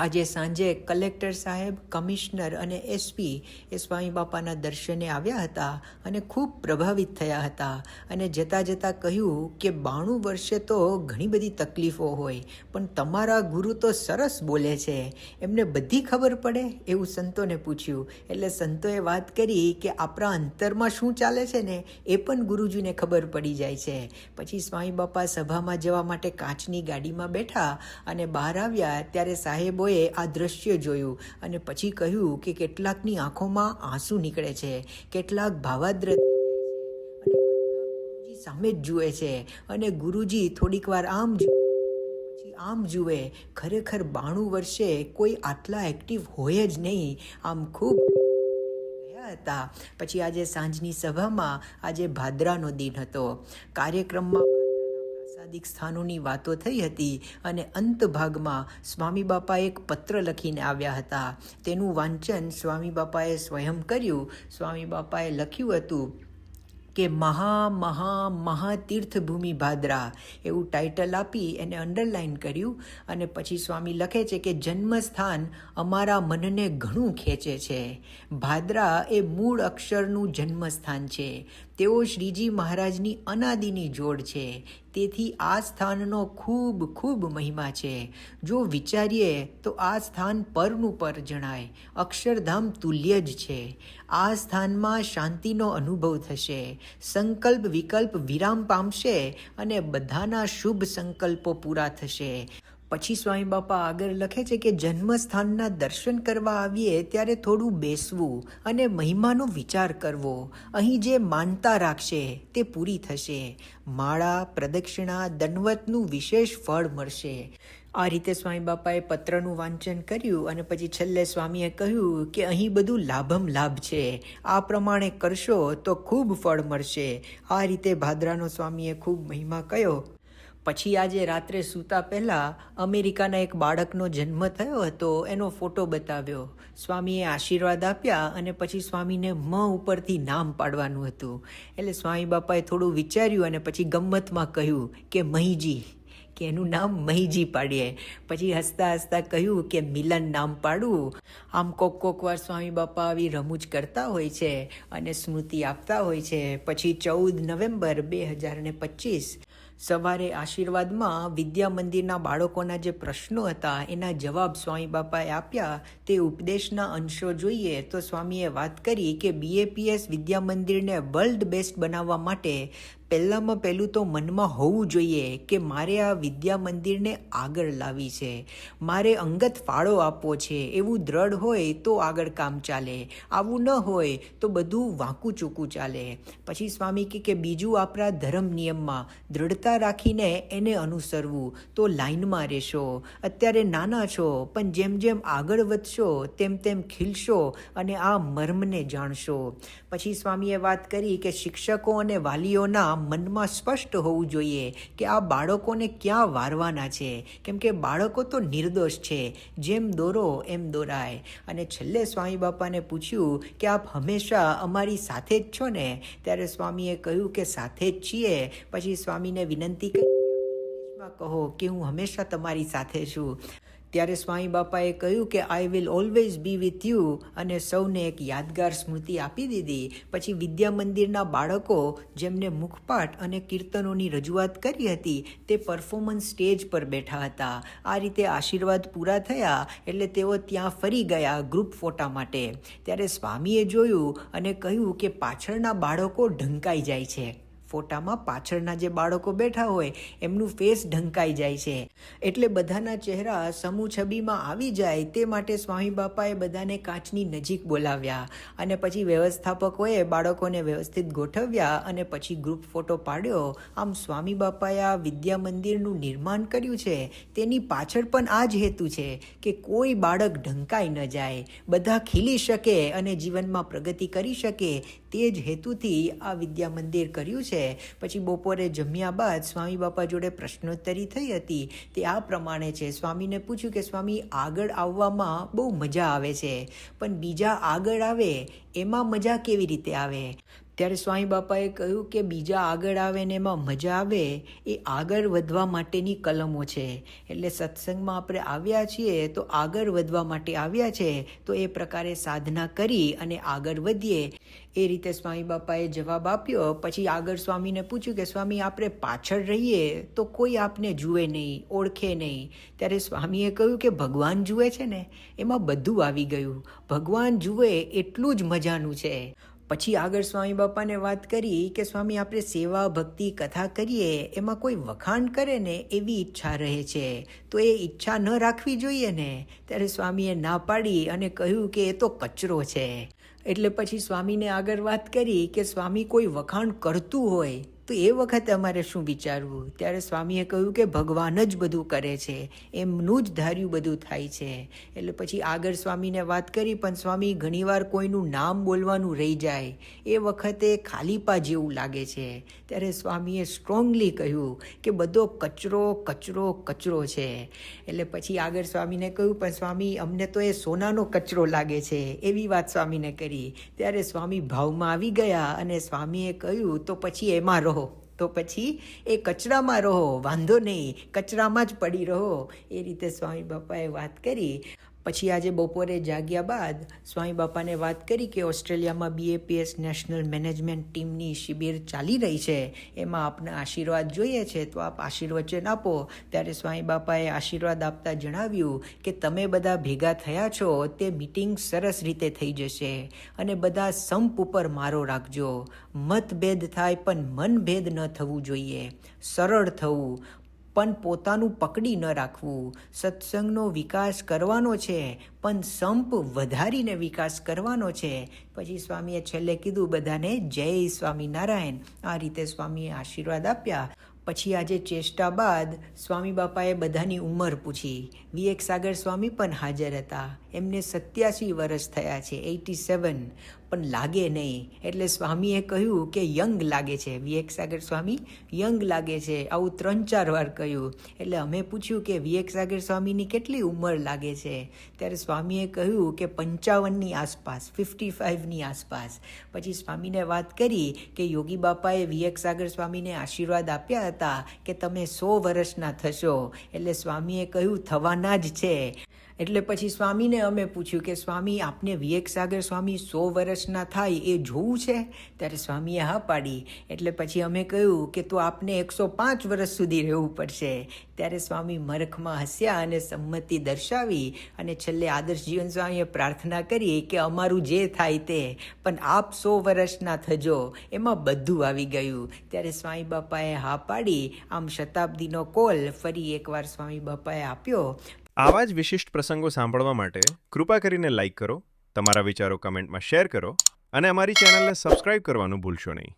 આજે સાંજે કલેક્ટર સાહેબ, કમિશનર અને એસપી એ સ્વામી બાપાના દર્શને આવ્યા હતા અને ખૂબ પ્રભાવિત થયા હતા અને જતાં જતાં કહ્યું કે 92 વર્ષે તો ઘણી બધી તકલીફો હોય, પણ તમારા ગુરુ તો સરસ બોલે છે, એમને બધી ખબર પડે એવું સંતોને પૂછ્યું. એટલે સંતોએ વાત કરી કે આપણા અંતરમાં શું ચાલે છે ને એ પણ ગુરુજીને ખબર પડી જાય છે. પછી સ્વામી બાપા સભામાં જવા માટે કાચની ગાડીમાં બેઠા અને બહાર આવ્યા ત્યારે સાહેબોએ આ દ્રશ્ય જોયું અને પછી કહ્યું કે કેટલાકની આંખોમાં આંસુ નીકળે છે, કેટલાક ભાવાદ્ર થઈ જાય છે અને ગુરુજી સામે જ જુએ છે અને ગુરુજી થોડીક વાર આમ જુએ પછી આમ જુએ. ખરેખર 92 વર્ષે કોઈ આટલા એક્ટિવ હોય જ નહીં. આમ ખૂબ ગયા હતા. પછી આજે સાંજની સભામાં આજે ભાદરાનો દિન હતો. કાર્યક્રમમાં પ્રાસાદિક સ્થાનોની વાતો થઈ હતી અને અંત ભાગમાં સ્વામી બાપા એક પત્ર લખીને આવ્યા હતા. તેનું વાંચન સ્વામી બાપાએ સ્વયં કર્યું. સ્વામી બાપાએ લખ્યું હતું કે મહાતીર્થભૂમિ ભાદરા એવું ટાઇટલ આપી એને અંડરલાઇન કર્યું અને પછી સ્વામી લખે છે કે જન્મસ્થાન અમારા મનને ઘણું ખેંચે છે. ભાદરા એ મૂળ અક્ષરનું જન્મસ્થાન છે. તેઓ શ્રીજી મહારાજની અનાદિની જોડ છે. તેથી આ સ્થાનનો ખૂબ ખૂબ મહિમા છે. જો વિચારીએ તો આ સ્થાન પરનું પર જણાય, અક્ષરધામ તુલ્ય જ છે. આ સ્થાનમાં શાંતિનો અનુભવ થશે, સંકલ્પ વિકલ્પ વિરામ પામશે અને બધાના શુભ સંકલ્પો પૂરા થશે. પછી સ્વામી બાપા આગળ લખે છે કે જન્મસ્થાનના દર્શન કરવા આવીએ ત્યારે થોડું બેસવું અને મહિમાનો વિચાર કરવો. અહીં જે માનતા રાખશે તે પૂરી થશે. માળા, પ્રદક્ષિણા, દંડવતનું વિશેષ ફળ મળશે. આ રીતે સ્વામી બાપાએ પત્રનું વાંચન કર્યું અને પછી છેલ્લે સ્વામીએ કહ્યું કે અહીં બધું લાભમ લાભ છે, આ પ્રમાણે કરશો તો ખૂબ ફળ મળશે. આ રીતે ભાદરાનો સ્વામીએ ખૂબ મહિમા કહ્યો. પછી આજે રાત્રે સૂતા પહેલાં અમેરિકાના એક બાળકનો જન્મ થયો હતો, એનો ફોટો બતાવ્યો. સ્વામીએ આશીર્વાદ આપ્યા અને પછી સ્વામીને ઉપરથી નામ પાડવાનું હતું. એટલે સ્વામી બાપાએ થોડું વિચાર્યું અને પછી ગમ્મતમાં કહ્યું કે મહીજી, કે એનું નામ મહીજી પાડીએ. પછી હસતા હસતા કહ્યું કે મિલન નામ પાડવું. આમ કોક વાર સ્વામી બાપા આવી રમૂજ કરતા હોય છે અને સ્મૃતિ આપતા હોય છે. પછી 14 નવેમ્બર 2025 સવારે આશીર્વાદમાં વિદ્યા મંદિરના બાળકોના જે પ્રશ્નો હતા એના જવાબ સ્વામી બાપાએ આપ્યા. તે ઉપદેશના અંશો જોઈએ તો સ્વામીએ વાત કરી કે BAPS વિદ્યા મંદિરને વર્લ્ડ બેસ્ટ બનાવવા માટે પહેલું તો મનમાં હોવું જોઈએ કે મારે આ વિદ્યા મંદિરને આગળ લાવી છે, મારે અંગત ફાળો આપવો છે, એવું દ્રઢ હોય તો આગળ કામ ચાલે, આવું ન હોય તો બધું વાંકું ચૂકું ચાલે. પછી સ્વામી કે બીજું આપણા ધર્મ નિયમમાં દ્રઢતા રાખીને એને અનુસરવું તો લાઈનમાં રહેશો. અત્યારે નાના છો પણ જેમ જેમ આગળ વધશો તેમ તેમ ખીલશો અને આ મર્મને જાણશો. પછી સ્વામીએ વાત કરી કે શિક્ષકો અને વાલીઓના મનમાં સ્પષ્ટ હોવું જોઈએ કે આ બાળકોને ક્યાં વારવાના છે, કેમ કે બાળકો તો નિર્દોષ છે, જેમ દોરો એમ દોરાય. અને છેલ્લે સ્વામી બાપાને પૂછ્યું કે આપ હંમેશા અમારી સાથે જ છો ને? ત્યારે સ્વામીએ કહ્યું કે સાથે જ છીએ. પછી સ્વામીને વિનંતી કરી કહો કે હું હંમેશા તમારી સાથે છું. ત્યારે સ્વામી બાપાએ કહ્યું કે I will always be with you અને સૌને એક યાદગાર સ્મૃતિ આપી દીધી. પછી વિદ્યા મંદિરના બાળકો જેમને મુખપાઠ અને કીર્તનોની રજૂઆત કરી હતી તે પરફોર્મન્સ સ્ટેજ પર બેઠા હતા. આ રીતે આશીર્વાદ પૂરા થયા એટલે તેઓ ત્યાં ફરી ગયા ગ્રુપ ફોટા માટે. ત્યારે સ્વામીએ જોયું અને કહ્યું કે પાછળના બાળકો ઢંકાઈ જાય છે. ફોટામાં પાછળના જે બાળકો બેઠા હોય એમનું ફેસ ઢંકાઈ જાય છે, એટલે બધાના ચહેરા સમૂહ છબીમાં આવી જાય તે માટે સ્વામી બાપાએ બધાને કાચની નજીક બોલાવ્યા અને પછી વ્યવસ્થાપકોએ બાળકોને વ્યવસ્થિત ગોઠવ્યા અને પછી ગ્રુપ ફોટો પાડ્યો. આમ સ્વામી બાપાએ આ વિદ્યા મંદિરનું નિર્માણ કર્યું છે તેની પાછળ પણ આ જ હેતુ છે કે કોઈ બાળક ઢંકાઈ ન જાય, બધા ખીલી શકે અને જીવનમાં પ્રગતિ કરી શકે. તે જ હેતુથી આ વિદ્યા મંદિર કર્યું છે. પછી બપોરે જમ્યા બાદ સ્વામી બાપા જોડે પ્રશ્નોત્તરી થઈ હતી. તે આ પ્રમાણે છે. સ્વામીને પૂછ્યું કે સ્વામી આગળ આવવામાં બહુ મજા આવે છે, પણ બીજા આગળ આવે એમાં મજા કેવી રીતે આવે? ત્યારે સ્વામી બાપાએ કહ્યું કે બીજા આગળ આવે ને એમાં મજા આવે એ આગળ વધવા માટેની કલમો છે. એટલે સત્સંગમાં આપણે આવ્યા છીએ તો આગળ વધવા માટે આવ્યા છે, તો એ પ્રકારે સાધના કરી અને આગળ વધીએ. એ રીતે સ્વામી બાપાએ જવાબ આપ્યો. પછી આગળ સ્વામીને પૂછ્યું કે સ્વામી, આપણે પાછળ રહીએ તો કોઈ આપને જુએ નહીં, ઓળખે નહીં. ત્યારે સ્વામીએ કહ્યું કે ભગવાન જુએ છે ને, એમાં બધું આવી ગયું. ભગવાન જુએ એટલું જ મજાનું છે. પછી આગળ સ્વામી બાપાને વાત કરી કે સ્વામી, આપણે સેવા ભક્તિ કથા કરીએ એમાં કોઈ વખાણ કરે ને એવી ઈચ્છા રહે છે, તો એ ઈચ્છા ન રાખવી જોઈએ ને. ત્યારે સ્વામીએ ના પાડી અને કહ્યું કે એ તો કચરો છે. એટલે પછી સ્વામીને આગળ વાત કરી કે સ્વામી, કોઈ વખાણ કરતું હોય તો એ વખતે અમારે શું વિચારવું? ત્યારે સ્વામીએ કહ્યું કે ભગવાન જ બધું કરે છે, એમનું જ ધાર્યું બધું થાય છે. એટલે પછી આગળ સ્વામીને વાત કરી, પણ સ્વામી, ઘણીવાર કોઈનું નામ બોલવાનું રહી જાય, એ વખતે ખાલીપા જેવું લાગે છે. ત્યારે સ્વામીએ સ્ટ્રોંગલી કહ્યું કે બધો કચરો કચરો કચરો છે. એટલે પછી આગળ સ્વામીને કહ્યું, પણ સ્વામી, અમને તો એ સોનાનો કચરો લાગે છે, એવી વાત સ્વામીને કરી. ત્યારે સ્વામી ભાવમાં આવી ગયા અને સ્વામીએ કહ્યું, તો પછી એમાં રહો, તો પછી એ કચરામાં રહો, વાંધો નહીં, કચરામાં જ પડી રહો. એ રીતે સ્વામી બાપાએ વાત કરી. પછી આજે બપોરે જાગ્યા બાદ સ્વામી બાપાને વાત કરી કે ઓસ્ટ્રેલિયામાં BAPS નેશનલ મેનેજમેન્ટ ટીમની શિબિર ચાલી રહી છે, એમાં આપના આશીર્વાદ જોઈએ છે, તો આપ આશીર્વચન આપો. ત્યારે સ્વામી બાપાએ આશીર્વાદ આપતા જણાવ્યું કે તમે બધા ભેગા થયા છો તે મિટિંગ સરસ રીતે થઈ જશે અને બધા સંપ ઉપર મારો રાખજો. મતભેદ થાય પણ મનભેદ ન થવું જોઈએ, સરળ થવું, પણ પોતાનું પકડી ન રાખવું. સત્સંગનો વિકાસ કરવાનો છે, પણ સંપ વધારીને વિકાસ કરવાનો છે. પછી સ્વામીએ છેલ્લે કીધું બધાને જય સ્વામિનારાયણ. આ રીતે સ્વામીએ આશીર્વાદ આપ્યા. પછી આજે ચેષ્ટા બાદ સ્વામી બાપાએ બધાની ઉંમર પૂછી. વિવેક સાગર સ્વામી પણ હાજર હતા. એમને 87 વર્ષ થયા છે, 87, પણ લાગે નહીં. એટલે સ્વામીએ કહ્યું કે યંગ લાગે છે, વિવેક સાગર સ્વામી યંગ લાગે છે. આવું 3-4 વાર કહ્યું. એટલે અમે પૂછ્યું કે વિવેક સાગર સ્વામીની કેટલી ઉંમર લાગે છે? ત્યારે સ્વામીએ કહ્યું કે 55ની આસપાસ, 55ની આસપાસ. પછી સ્વામીને વાત કરી કે યોગી બાપાએ વિવેક સાગર સ્વામીને આશીર્વાદ આપ્યા હતા કે તમે 100 વર્ષના થશો. એટલે સ્વામીએ કહ્યું થવાના જ છે. એટલે પછી સ્વામીને અમે પૂછ્યું કે સ્વામી, આપને વિવેક સાગર સ્વામી 100 વર્ષના થાય એ જોવું છે? ત્યારે સ્વામીએ હા પાડી. એટલે પછી અમે કહ્યું કે તો આપને 105 વર્ષ સુધી રહેવું પડશે. ત્યારે સ્વામી મરખમાં હસ્યા અને સંમતિ દર્શાવી અને છેલ્લે આદર્શ જીવન સ્વામીએ પ્રાર્થના કરી કે અમારું જે થાય તે, પણ આપ 100 વર્ષના થજો. એમાં બધું આવી ગયું. ત્યારે સ્વામી બાપાએ હા પાડી. આમ શતાબ્દીનો કોલ ફરી એકવાર સ્વામી બાપાએ આપ્યો. આવા જ વિશિષ્ટ પ્રસંગો સાંભળવા માટે કૃપા કરીને લાઇક કરો, તમારા વિચારો કમેન્ટમાં શેર કરો અને અમારી ચેનલને સબસ્ક્રાઇબ કરવાનું ભૂલશો નહીં.